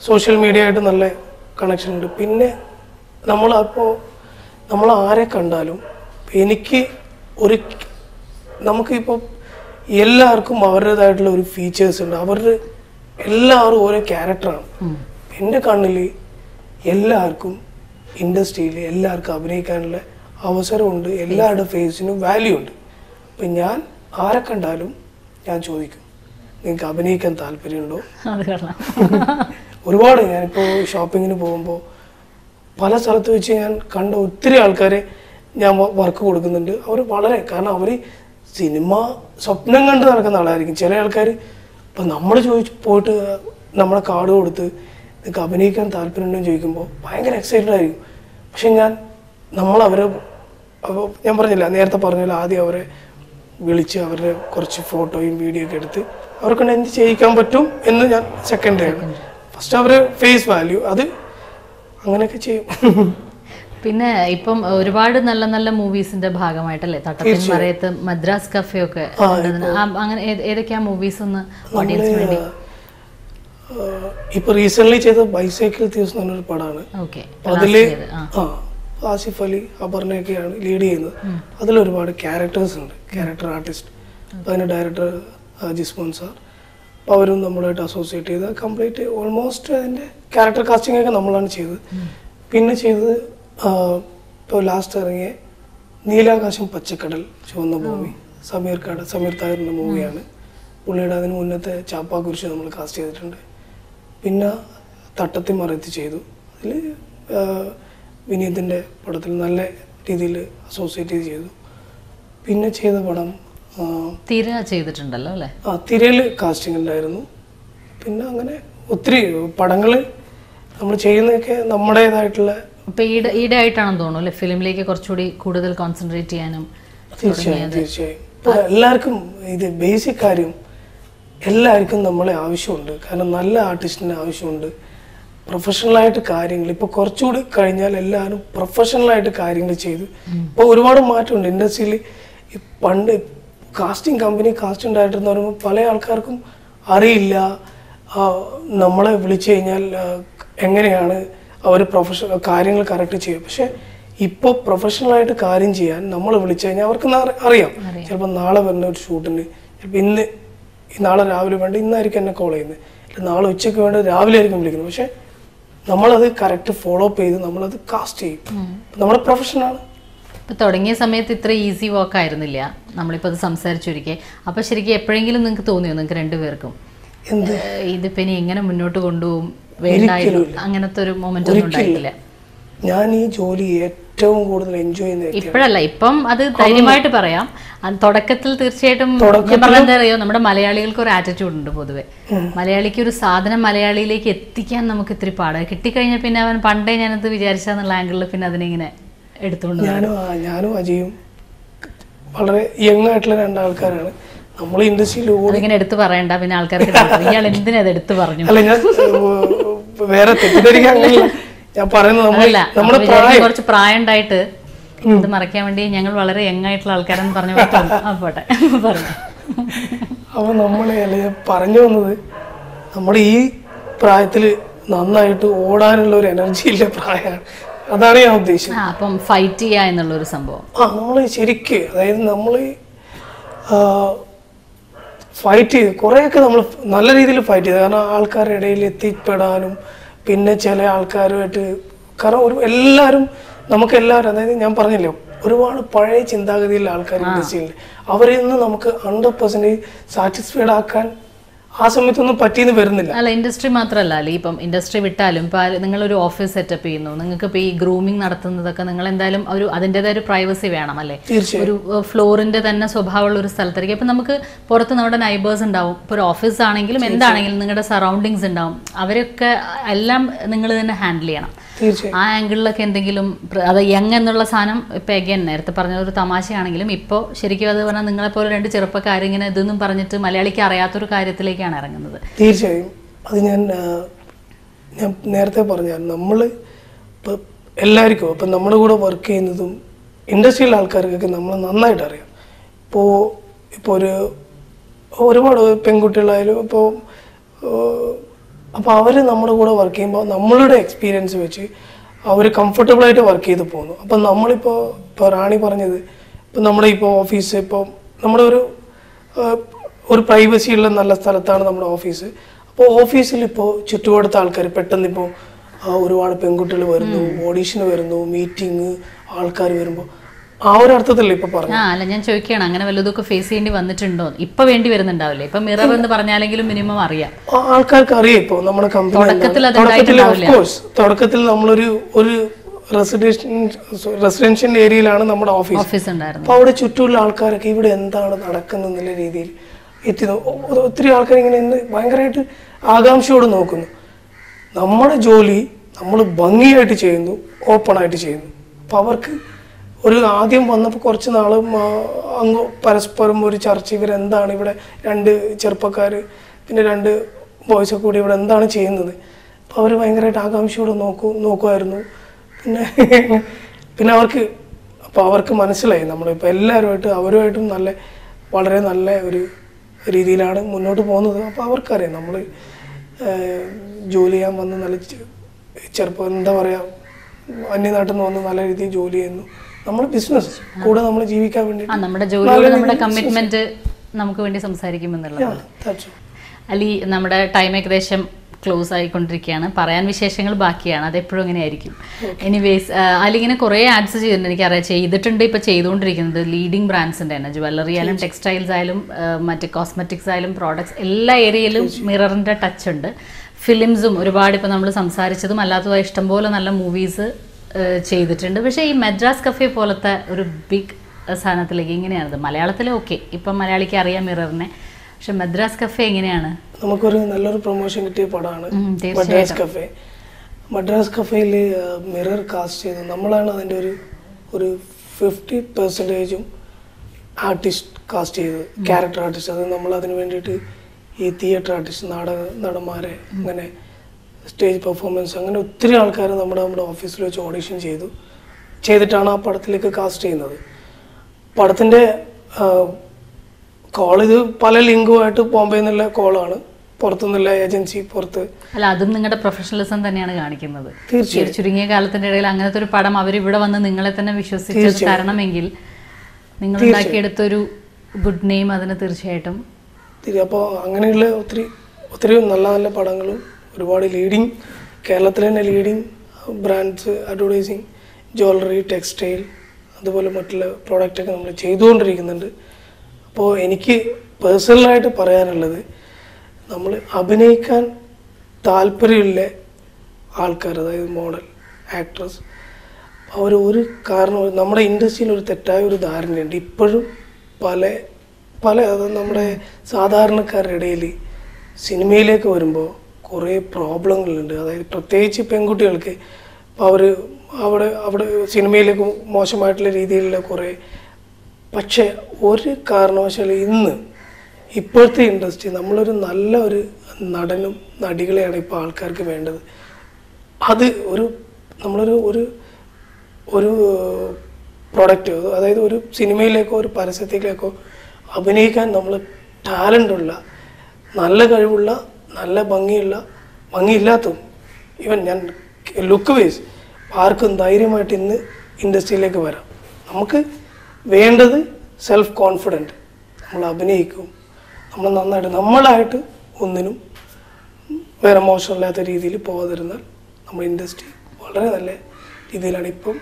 സോഷ്യൽ മീഡിയ ആയിട്ട് നല്ല കണക്ഷൻ ഉണ്ട്. പിന്നെ നമ്മൾ ആരെ കണ്ടാലും നമുക്കിപ്പോൾ എല്ലാവർക്കും അവരുടേതായിട്ടുള്ള ഒരു ഫീച്ചേഴ്സ് ഉണ്ട്. എല്ലാവരും ഓരോ ക്യാരക്ടറാണ്. എൻ്റെ കണ്ണിൽ എല്ലാവർക്കും ഇൻഡസ്ട്രിയിൽ എല്ലാവർക്കും അഭിനയിക്കാനുള്ള അവസരമുണ്ട്, എല്ലാവരുടെ ഫേസിനും വാല്യൂ ഉണ്ട്. അപ്പം ഞാൻ ആരെ കണ്ടാലും ഞാൻ ചോദിക്കും, നിങ്ങൾക്ക് അഭിനയിക്കാൻ താല്പര്യമുണ്ടോ? ഒരുപാട് ഞാനിപ്പോൾ ഷോപ്പിങ്ങിന് പോകുമ്പോൾ പല സ്ഥലത്ത് വെച്ച് ഞാൻ കണ്ട ഒത്തിരി ആൾക്കാരെ ഞാൻ വർക്ക് കൊടുക്കുന്നുണ്ട്. അവർ കാരണം അവർ സിനിമ സ്വപ്നം കണ്ട് നടക്കുന്ന ആളായിരിക്കും. ചില ആൾക്കാർ ഇപ്പം നമ്മൾ പോയിട്ട് നമ്മളെ കാർഡ് കൊടുത്ത് നിങ്ങൾക്ക് അഭിനയിക്കാൻ താല്പര്യമുണ്ടെന്ന് ചോദിക്കുമ്പോൾ ഭയങ്കര എക്സൈറ്റഡ് ആയിരിക്കും. പക്ഷെ നമ്മളവരെ ഞാൻ പറഞ്ഞില്ല, നേരത്തെ പറഞ്ഞില്ല, ആദ്യം അവരെ വിളിച്ച് അവരുടെ കുറച്ച് ഫോട്ടോയും വീഡിയോ ഒക്കെ എടുത്ത് അവർക്കൊണ്ട് എന്ത് ചെയ്യിക്കാൻ പറ്റും എന്ന് ഞാൻ സെക്കൻഡറി ആണ്. ഫസ്റ്റ് അവരെ ഫേസ് വാല്യൂ അത് അങ്ങനെയൊക്കെ ചെയ്യും. പിന്നെ ഇപ്പം ഒരുപാട് നല്ല നല്ല മൂവീസിന്റെ ഭാഗമായിട്ടല്ലേ തട്ടത്തിൻ മറയത്ത്, മദ്രാസ് കഫേ ഒക്കെ അങ്ങനെ ഏതൊക്കെയാ മൂവീസ് ഒന്ന് ഓഡിയൻസിന് വേണ്ടി? ഇപ്പൊ റീസെന്റ് ചെയ്ത ബൈസൈക്കിൾ തീവ്സ് എന്ന് പറഞ്ഞൊരു പടമാണ്. അതില് ആസിഫ് അലി അപർണയൊക്കെയാണ് ലീഡ് ചെയ്യുന്നത്. അതിലൊരുപാട് ക്യാരക്ടേഴ്സ് ഉണ്ട്, ക്യാരക്ടർ ആർട്ടിസ്റ്റ്. അതിന്റെ ഡയറക്ടർ ജിസ്മോൻ സാർ. അപ്പോൾ അവരും നമ്മളായിട്ട് അസോസിയേറ്റ് ചെയ്ത് കംപ്ലീറ്റ് ഓൾമോസ്റ്റ് അതിന്റെ ക്യാരക്ടർ കാസ്റ്റിംഗ് ഒക്കെ നമ്മളാണ് ചെയ്തത്. പിന്നെ ചെയ്തത് ഇപ്പോൾ ലാസ്റ്റ് ഇറങ്ങിയ നീലാകാശം പച്ചക്കടൽ ചുവന്ന ഭൂമി, സമീർ താഹിറിൻ്റെ മൂവിയാണ്. പുള്ളിയുടെ അതിന് മുന്നത്തെ ചാപ്പാക്കുരിശ് നമ്മൾ കാസ്റ്റ് ചെയ്തിട്ടുണ്ട്. പിന്നെ തട്ടത്തിൻ മറയത്ത് ചെയ്തു. അതിൽ വിനീതിൻ്റെ പടത്തിൽ നല്ല രീതിയിൽ അസോസിയേറ്റ് ചെയ്തു. പിന്നെ ചെയ്ത പടം തിര ചെയ്തിട്ടുണ്ടല്ലോ അല്ലേ? തിരയിൽ കാസ്റ്റിംഗ് ഉണ്ടായിരുന്നു. പിന്നെ അങ്ങനെ ഒത്തിരി പടങ്ങൾ നമ്മൾ ചെയ്യുന്നതൊക്കെ നമ്മുടേതായിട്ടുള്ള ഈടെ ആയിട്ടാണെന്ന് തോന്നുന്നു അല്ലെ ഫിലിമിലേക്ക് കുറച്ചുകൂടി കൂടുതൽ കോൺസെൻട്രേറ്റ് ചെയ്യാനും? തീർച്ചയായും. ഇപ്പോൾ എല്ലാവർക്കും ഇത് ബേസിക് കാര്യം, എല്ലാവർക്കും നമ്മളെ ആവശ്യമുണ്ട്. കാരണം നല്ല ആർട്ടിസ്റ്റിന് ആവശ്യമുണ്ട്. പ്രൊഫഷണലായിട്ട് കാര്യങ്ങൾ ഇപ്പോൾ കുറച്ചുകൂടി കഴിഞ്ഞാൽ എല്ലാവരും പ്രൊഫഷണലായിട്ട് കാര്യങ്ങൾ ചെയ്തു. ഇപ്പോൾ ഒരുപാട് മാറ്റമുണ്ട് ഇൻഡസ്ട്രിയിൽ. പണ്ട് കാസ്റ്റിംഗ് കമ്പനി കാസ്റ്റിംഗ് ഡയറക്ടർ എന്ന് പറയുമ്പോൾ പല ആൾക്കാർക്കും അറിയില്ല നമ്മളെ വിളിച്ചു കഴിഞ്ഞാൽ എങ്ങനെയാണ് അവർ പ്രൊഫഷണൽ കാര്യങ്ങൾ കറക്റ്റ് ചെയ്യുക. പക്ഷെ ഇപ്പോൾ പ്രൊഫഷണലായിട്ട് കാര്യം ചെയ്യാൻ നമ്മൾ വിളിച്ചു കഴിഞ്ഞാൽ അവർക്ക് അറിയാം. ചിലപ്പോൾ നാളെ വരുന്ന ഒരു ഷൂട്ടിന് ചിലപ്പോൾ നാളെ രാവിലെ വേണ്ട ഇന്നായിരിക്കും എന്നെ കോൾ ചെയ്യുന്നത്, അല്ലെങ്കിൽ നാളെ ഉച്ചയ്ക്ക് വേണ്ട രാവിലെ ആയിരിക്കും വിളിക്കുന്നത്. പക്ഷെ നമ്മളത് കറക്റ്റ് ഫോളോ അപ്പ് ചെയ്ത് നമ്മളത് കാസ്റ്റ് ചെയ്യും. നമ്മുടെ പ്രൊഫഷനാണ്. ഇപ്പം തുടങ്ങിയ സമയത്ത് ഇത്ര ഈസി വർക്ക് ആയിരുന്നില്ല, നമ്മളിപ്പോൾ അത് സംസാരിച്ചൊരിക്കേ. അപ്പോൾ ശരിക്കും എപ്പോഴെങ്കിലും നിങ്ങൾക്ക് തോന്നിയോ നിങ്ങൾക്ക് രണ്ടുപേർക്കും ഇതിപ്പോൾ ഇനി എങ്ങനെ മുന്നോട്ട് കൊണ്ടുപോകും, അങ്ങനത്തെ ഒരു മൊമെന്റ് ഒന്നും ഉണ്ടായിട്ടില്ല? ഞാൻ ഈ ജോലി ഏറ്റവും കൂടുതൽ എൻജോയ് ചെയ്യുന്നത് ഇപ്പോഴല്ല, ഇപ്പം അത് ധൈര്യമായിട്ട് പറയാം. തുടക്കത്തിൽ തീർച്ചയായിട്ടും ഞാൻ പറഞ്ഞത് അറിയോ, നമ്മുടെ മലയാളികൾക്ക് ഒരു ആറ്റിറ്റ്യൂഡ് ഉണ്ട് പൊതുവെ. മലയാളിക്ക് ഒരു സാധനം മലയാളിയിലേക്ക് എത്തിക്കാൻ നമുക്ക് ഇത്തിരി പാടാണ്. കിട്ടിക്കഴിഞ്ഞാൽ പിന്നെ അവൻ പണ്ടേ ഞാനത് വിചാരിച്ചെന്നുള്ള ആംഗിളിൽ പിന്നെ അതിനിങ്ങനെ എടുത്തുകൊണ്ട് ഞാനും അജയും വളരെ യങ് ആയിട്ടുള്ള രണ്ടാൾക്കാരാണ്. നമ്മൾ ഇൻഡസ്ട്രിയിൽ ഇങ്ങനെ എടുത്തു പറയണ്ട, പിന്നെ ആൾക്കാർക്ക് ഇയാൾ എന്തിനാ അത് എടുത്തു പറഞ്ഞു. അല്ല, ഞാൻ വേറെ തെറ്റിദ്ധരിക്കാൻ ഞാൻ പറയുന്നത് കുറച്ച് പ്രായം ഉണ്ടായിട്ട് ഇത് മറയ്ക്കാൻ വേണ്ടി ഞങ്ങൾ വളരെ യങ് ആയിട്ടുള്ള ആൾക്കാരെന്ന് പറഞ്ഞു പോട്ടെ പറഞ്ഞു. അപ്പൊ പറഞ്ഞു വന്നത് നമ്മുടെ ഈ പ്രായത്തിൽ നന്നായിട്ട് ഓടാനുള്ള ഒരു എനർജി ഇല്ല പ്രായമാണ്. അതാണ് ഞാൻ ഉദ്ദേശിച്ചത്. അപ്പം ഫൈറ്റ് ചെയ്യാ എന്നുള്ള ഒരു സംഭവം നമ്മൾ ശരിക്ക്, അതായത് നമ്മൾ ഫൈറ്റ് ചെയ്ത് കുറേയൊക്കെ നമ്മൾ നല്ല രീതിയിൽ ഫൈറ്റ് ചെയ്ത്, കാരണം ആൾക്കാരുടെ ഇടയിൽ എത്തിപ്പെടാനും പിന്നെ ചില ആൾക്കാരുമായിട്ട്, കാരണം എല്ലാവരും നമുക്കെല്ലാവരും, അതായത് ഞാൻ പറഞ്ഞില്ലേ ഒരുപാട് പഴയ ചിന്താഗതിയിലുള്ള ആൾക്കാർ ഇൻഡസ്ട്രിയിൽ, അവരിൽ നിന്ന് നമുക്ക് 100% സാറ്റിസ്ഫൈഡ് ആക്കാൻ ആ സമയത്തൊന്നും പറ്റിയെന്ന് വരുന്നില്ല. അല്ല, ഇൻഡസ്ട്രി മാത്രമല്ല അല്ലേ, ഇപ്പം ഇൻഡസ്ട്രി വിട്ടാലും ഇപ്പം നിങ്ങളൊരു ഓഫീസ് സെറ്റപ്പ് ചെയ്യുന്നു, നിങ്ങൾക്ക് ഇപ്പോൾ ഈ ഗ്രൂമിങ് നടത്തുന്നതൊക്കെ നിങ്ങൾ എന്തായാലും അതിൻ്റെതായ ഒരു പ്രൈവസി വേണം അല്ലേ? ഒരു ഫ്ലോറിന്റെ തന്നെ സ്വഭാവമുള്ള ഒരു സ്ഥലത്തായിരിക്കും. അപ്പം നമുക്ക് പുറത്ത് നമ്മുടെ നൈബേഴ്സ് ഉണ്ടാവും. ഇപ്പോൾ ഒരു ഓഫീസ് ആണെങ്കിലും എന്താണെങ്കിലും നിങ്ങളുടെ സറൗണ്ടിങ്സ് ഉണ്ടാവും. അവരൊക്കെ എല്ലാം നിങ്ങൾ തന്നെ ഹാൻഡിൽ ചെയ്യണം. ആ ആംഗിളിലൊക്കെ എന്തെങ്കിലും അത് യങ് എന്നുള്ള സാധനം ഇപ്പം എഗൈൻ നേരത്തെ പറഞ്ഞ ഒരു തമാശയാണെങ്കിലും ഇപ്പോൾ ശരിക്കും അത് പറഞ്ഞാൽ നിങ്ങളെപ്പോലെ രണ്ട് ചെറുപ്പക്കാരിങ്ങനെ ഇതൊന്നും പറഞ്ഞിട്ട് മലയാളിക്ക് അറിയാത്തൊരു കാര്യത്തിലേക്കാണ് ഇറങ്ങുന്നത്. തീർച്ചയായും അത് ഞാൻ നേരത്തെ പറഞ്ഞ നമ്മൾ ഇപ്പം എല്ലാവർക്കും ഇപ്പം നമ്മുടെ കൂടെ വർക്ക് ചെയ്യുന്നതും ഇൻഡസ്ട്രിയിലെ ആൾക്കാർക്കൊക്കെ നമ്മളെ നന്നായിട്ട് അറിയാം. ഇപ്പോൾ ഒരുപാട് പെൺകുട്ടികളായാലും അപ്പോൾ അവർ നമ്മുടെ കൂടെ വർക്ക് ചെയ്യുമ്പോൾ നമ്മളുടെ എക്സ്പീരിയൻസ് വെച്ച് അവർ കംഫർട്ടബിളായിട്ട് വർക്ക് ചെയ്ത് പോകുന്നു. അപ്പം ഇപ്പോൾ റാണി പറഞ്ഞത്, ഇപ്പം നമ്മുടെ ഇപ്പോൾ ഓഫീസ്, ഇപ്പോൾ നമ്മുടെ ഒരു പ്രൈവസി ഉള്ള നല്ല സ്ഥലത്താണ് നമ്മുടെ ഓഫീസ്. അപ്പോൾ ഓഫീസിൽ ഇപ്പോൾ ചുറ്റുപാടത്തെ ആൾക്കാർ പെട്ടെന്ന് ഇപ്പോൾ ഒരുപാട് പെൺകുട്ടികൾ വരുന്നു, ഓഡീഷന് വരുന്നു, മീറ്റിംഗ് ആൾക്കാർ വരുമ്പോൾ ആ ഒരു അർത്ഥത്തിലല്ലേ ഇപ്പൊ പറഞ്ഞു. അല്ല, ഞാൻ ചോദിക്കുകയാണ് അങ്ങനെ വല്ലതൊക്കെ ഫേസ് ചെയ്യേണ്ടി വന്നിട്ടുണ്ടോ? ഇപ്പൊ വേണ്ടി വരുന്നുണ്ടാവില്ലേ? ഇപ്പൊ മിറർ എന്ന് പറഞ്ഞാലെങ്കിലും മിനിമം അറിയാം, ആൾക്കാർക്ക് അറിയാം. ഇപ്പൊ നമ്മുടെ കമ്പനി തുടക്കത്തിൽ നമ്മളൊരു റെസിഡൻഷ്യൽ ഏരിയയിലാണ് നമ്മുടെ ഓഫീസ് ഉണ്ടായിരുന്നു. അപ്പോൾ അവിടെ ചുറ്റുമുള്ള ആൾക്കാരൊക്കെ ഇവിടെ എന്താണ് നടക്കുന്നത് എന്നുള്ള രീതിയിൽ ഒത്തിരി ആൾക്കാർ ഇങ്ങനെ ഭയങ്കരമായിട്ട് ആകാംക്ഷയോട് നോക്കുന്നു. നമ്മുടെ ജോലി നമ്മൾ ഭംഗിയായിട്ട് ചെയ്യുന്നു, ഓപ്പണായിട്ട് ചെയ്യുന്നു. അപ്പോൾ അവർക്ക് ഒരു ആദ്യം വന്നപ്പോൾ കുറച്ച് നാളും അങ്ങ് പരസ്പരം ഒരു ചർച്ച, ഇവരെന്താണ് ഇവിടെ 2 ചെറുപ്പക്കാർ പിന്നെ 2 ബോയ്സൊക്കെ കൂടി ഇവിടെ എന്താണ് ചെയ്യുന്നത്. അപ്പോൾ അവർ ഭയങ്കരമായിട്ട് ആകാംക്ഷയോട് നോക്കുമായിരുന്നു. പിന്നെ അവർക്ക് മനസ്സിലായി നമ്മളിപ്പോൾ എല്ലാവരുമായിട്ട് അവരുമായിട്ടും വളരെ നല്ല ഒരു രീതിയിലാണ് മുന്നോട്ട് പോകുന്നത്. അപ്പോൾ അവർക്കറിയാം നമ്മൾ ജോലി ചെയ്യാൻ വന്ന് നല്ല ചെറുപ്പം എന്താ പറയുക, അന്യനാട്ടിൽ നിന്ന് വന്ന് നല്ല രീതിയിൽ ജോലി ചെയ്യുന്നു. നമ്മൾ ബിസിനസ് കൂടെ നമ്മൾ ജീവിക്കാൻ വേണ്ടി നമ്മുടെ ജോലിയോട് നമ്മുടെ കമ്മിറ്റ്മെന്റ് നമുക്ക് വേണ്ടി സംസാരിക്കുമെന്നുള്ളത്. അലി, നമ്മുടെ ടൈം ഏകദേശം ക്ലോസ് ആയിക്കൊണ്ടിരിക്കുകയാണ്. പറയാൻ വിശേഷങ്ങൾ ബാക്കിയാണ്, അതെപ്പോഴും അങ്ങനെ ആയിരിക്കും. എനിവേസ്, അലി ഇങ്ങനെ കുറേ ആഡ്സ് ചെയ്തിട്ടുണ്ട്, എനിക്കറിയാം ചെയ്തിട്ടുണ്ട്, ഇപ്പോൾ ചെയ്തുകൊണ്ടിരിക്കുന്നത് ലീഡിങ് ബ്രാൻഡ്സിൻ്റെ തന്നെ, ജ്വല്ലറി ആയാലും ടെക്സ്റ്റൈൽസ് ആയാലും മറ്റ് കോസ്മെറ്റിക്സ് ആയാലും പ്രോഡക്ട്സ് എല്ലാ ഏരിയയിലും മിററിൻ്റെ ടച്ച് ഉണ്ട്. ഫിലിംസും ഒരുപാട് ഇപ്പോൾ നമ്മൾ സംസാരിച്ചതും അല്ലാത്തതുമായ ഇഷ്ടംപോലെ നല്ല മൂവീസ് ചെയ്തിട്ടുണ്ട്. പക്ഷേ ഈ മദ്രാസ് കഫേ പോലത്തെ ഒരു ബിഗ് സാധനത്തിലേക്ക് എങ്ങനെയാണത്? മലയാളത്തിൽ ഓക്കെ, ഇപ്പം മലയാളിക്ക് അറിയാം മിററിനെ, പക്ഷെ മദ്രാസ് കഫേ എങ്ങനെയാണ്? നമുക്കൊരു നല്ലൊരു പ്രൊമോഷൻ കിട്ടിയ പടമാണ് മദ്രാസ് കഫേ. മദ്രാസ് കഫേയിൽ മിറർ കാസ്റ്റ് ചെയ്ത് നമ്മളാണ് അതിൻ്റെ ഒരു 50% ആർട്ടിസ്റ്റ് കാസ്റ്റ് ചെയ്തത്, ക്യാരക്ടർ ആർട്ടിസ്റ്റ്. അത് നമ്മൾ അതിന് വേണ്ടിയിട്ട് ഈ തിയേറ്റർ ആർട്ടിസ്റ്റ്, നടന്മാരെ, അങ്ങനെ സ്റ്റേജ് പെർഫോമൻസ്, അങ്ങനെ ഒത്തിരി ആൾക്കാർ നമ്മുടെ ഓഫീസിൽ വെച്ച് ഓഡിഷൻ ചെയ്തിട്ടാണ് ആ പടത്തിലേക്ക് കാസ്റ്റ് ചെയ്യുന്നത്. പടത്തിൻ്റെ കോൾ ഇത് പല ലിങ്കുമായിട്ട് ബോംബെ നിന്നുള്ള കോളാണ്, പുറത്തുനിന്നുള്ള ഏജൻസി പുറത്ത്. അല്ല, അതും നിങ്ങളുടെ പ്രൊഫഷണലിസം തന്നെയാണ് കാണിക്കുന്നത്. തീർച്ചയായും ചുരുങ്ങിയ കാലത്തിന്റെ ഇടയിൽ അങ്ങനത്തെ ഒരു പടം അവരിവിടെ വന്ന് നിങ്ങളെ തന്നെ വിശ്വസിച്ച് തരണമെങ്കിൽ നിങ്ങൾ ഉണ്ടാക്കിയെടുത്തൊരു ഗുഡ് നെയിം അതിന് തീർച്ചയായിട്ടും. അപ്പോൾ അങ്ങനെയുള്ള ഒത്തിരി നല്ല പടങ്ങളും ഒരുപാട് ലീഡിങ്, കേരളത്തിൽ തന്നെ leading brands, advertising, jewellery, textile, അതുപോലെ മറ്റുള്ള പ്രോഡക്റ്റൊക്കെ നമ്മൾ ചെയ്തുകൊണ്ടിരിക്കുന്നുണ്ട്. അപ്പോൾ എനിക്ക് പേഴ്സണലായിട്ട് പറയാനുള്ളത്, നമ്മൾ അഭിനയിക്കാൻ താല്പര്യമുള്ള ആൾക്കാർ, അതായത് മോഡൽ, ആക്ട്രസ്, ഒരു കാരണം നമ്മുടെ ഇൻഡസ്ട്രിയിൽ ഒരു തെറ്റായ ഒരു ധാരണയുണ്ട് ഇപ്പോഴും. അത് നമ്മുടെ സാധാരണക്കാരുടെ ഇടയിൽ സിനിമയിലേക്ക് വരുമ്പോൾ കുറേ പ്രോബ്ലങ്ങളുണ്ട്. അതായത് പ്രത്യേകിച്ച് പെൺകുട്ടികൾക്ക് അവിടെ സിനിമയിലേക്ക് മോശമായിട്ടുള്ള രീതിയിലുള്ള കുറേ. പക്ഷേ ഒരു കാരണവശാലും ഇപ്പോഴത്തെ ഇൻഡസ്ട്രി നമ്മളൊരു നല്ല ഒരു നടനും നടികളെയാണ് ഇപ്പോൾ ആൾക്കാർക്ക് വേണ്ടത്. അത് ഒരു പ്രൊഡക്റ്റ്, അതായത് ഒരു സിനിമയിലേക്കോ ഒരു പരസ്യത്തിലേക്കോ അഭിനയിക്കാൻ നമ്മൾ ടാലൻ്റുള്ള, നല്ല കഴിവുള്ള, നല്ല ഭംഗിയില്ലാത്തതും, ഈവൻ ഞാൻ ലുക്ക് വൈസ് ആർക്കും ധൈര്യമായിട്ട് ഇന്ന് ഇൻഡസ്ട്രിയിലേക്ക് വരാം. നമുക്ക് വേണ്ടത് സെൽഫ് കോൺഫിഡൻറ്റ്. നമ്മൾ അഭിനയിക്കും, നമ്മൾ നന്നായിട്ട് നമ്മളായിട്ട് ഒന്നിനും വേറെ മോശമില്ലാത്ത രീതിയിൽ പോകാതിരുന്നാൽ നമ്മുടെ ഇൻഡസ്ട്രി വളരെ നല്ല രീതിയിലാണ് ഇപ്പം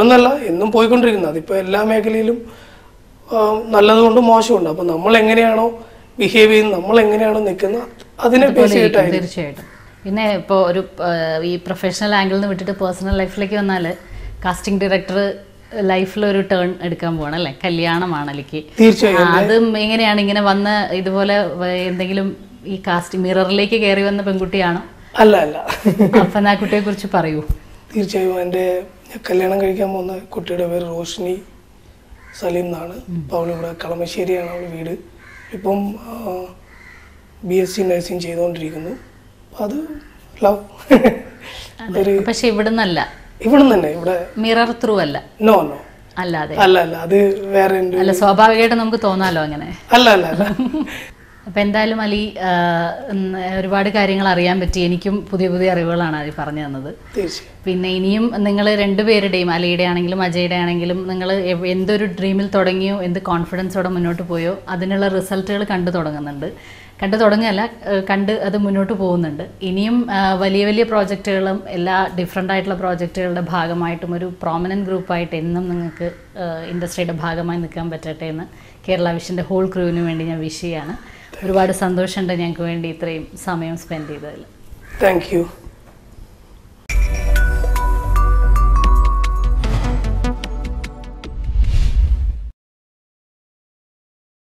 എന്നല്ല എന്നും പോയിക്കൊണ്ടിരിക്കുന്നത്. അതിപ്പോൾ എല്ലാ മേഖലയിലും നല്ലതുകൊണ്ട് മോശമുണ്ട്. അപ്പോൾ നമ്മൾ എങ്ങനെയാണോ ബിഹേവ് ചെയ്യുന്നത്, നമ്മൾ എങ്ങനെയാണോ നിൽക്കുന്നത്, അതിനെ ബേസ് ചെയ്തിട്ടായിരിക്കും. തീർച്ചയായിട്ടും. പിന്നെ ഇപ്പോൾ ഒരു ഈ പ്രൊഫഷണൽ ആംഗിളിൽ നിന്ന് വിട്ടിട്ട് പേഴ്സണൽ ലൈഫിലേക്ക് വന്നാൽ കാസ്റ്റിംഗ് ഡയറക്ടർ ലൈഫിലൊരു ടേൺ എടുക്കാൻ പോവാണ് അല്ലേ? കല്യാണമാണ് അലിക്ക്. തീർച്ചയായും. അതും എങ്ങനെയാണ് ഇങ്ങനെ വന്ന് ഇതുപോലെ എന്തെങ്കിലും ഈ കാസ്റ്റിംഗ് മിററിലേക്ക് കയറി വന്ന പെൺകുട്ടിയാണോ? അല്ല. അപ്പം ആ കുട്ടിയെ കുറിച്ച് പറയൂ. തീർച്ചയായും. എൻ്റെ കല്യാണം കഴിക്കാൻ പോകുന്ന കുട്ടിയുടെ പേര് റോഷ്നി സലീം എന്നാണ്. അപ്പോൾ അവളിവിടെ കളമശ്ശേരിയാണ് അവൾ വീട്. ഇപ്പം BSc നഴ്സിംഗ് ചെയ്തുകൊണ്ടിരിക്കുന്നു. അത് ലവ്. പക്ഷെ ഇവിടുന്നല്ല, ഇവിടെ മിറർ ത്രൂ അല്ല. നോ അല്ലാതെ അല്ല അത് വേറെ. അല്ല, സ്വാഭാവികമായിട്ട് നമുക്ക് തോന്നാലോ അങ്ങനെ. അല്ല. അപ്പം എന്തായാലും അലി ഒരുപാട് കാര്യങ്ങൾ അറിയാൻ പറ്റി. എനിക്കും പുതിയ അറിവുകളാണ് അലി പറഞ്ഞു തന്നത്. പിന്നെ ഇനിയും നിങ്ങൾ രണ്ടുപേരുടെയും, അലിയുടെ ആണെങ്കിലും അജയുടെ ആണെങ്കിലും, നിങ്ങൾ എന്തൊരു ഡ്രീമിൽ തുടങ്ങിയോ, എന്ത് കോൺഫിഡൻസോടെ മുന്നോട്ട് പോയോ അതിനുള്ള റിസൾട്ടുകൾ കണ്ടു തുടങ്ങുകയല്ല, അത് മുന്നോട്ട് പോകുന്നുണ്ട്. ഇനിയും വലിയ പ്രോജക്റ്റുകളും എല്ലാ ഡിഫറെൻ്റ് ആയിട്ടുള്ള പ്രോജക്റ്റുകളുടെ ഭാഗമായിട്ടും ഒരു പ്രോമിനൻറ്റ് ഗ്രൂപ്പായിട്ട് എന്നും നിങ്ങൾക്ക് ഇൻഡസ്ട്രിയുടെ ഭാഗമായി നിൽക്കാൻ പറ്റട്ടെ എന്ന് കേരള വിഷൻ്റെ ഹോൾ ക്രൂവിന് വേണ്ടി ഞാൻ വിഷ് ചെയ്യാണ്. ഒരുപാട് സന്തോഷമുണ്ട് ഞങ്ങൾക്ക് വേണ്ടി ഇത്രയും സമയം സ്പെൻഡ് ചെയ്തതിൽ. Thank you.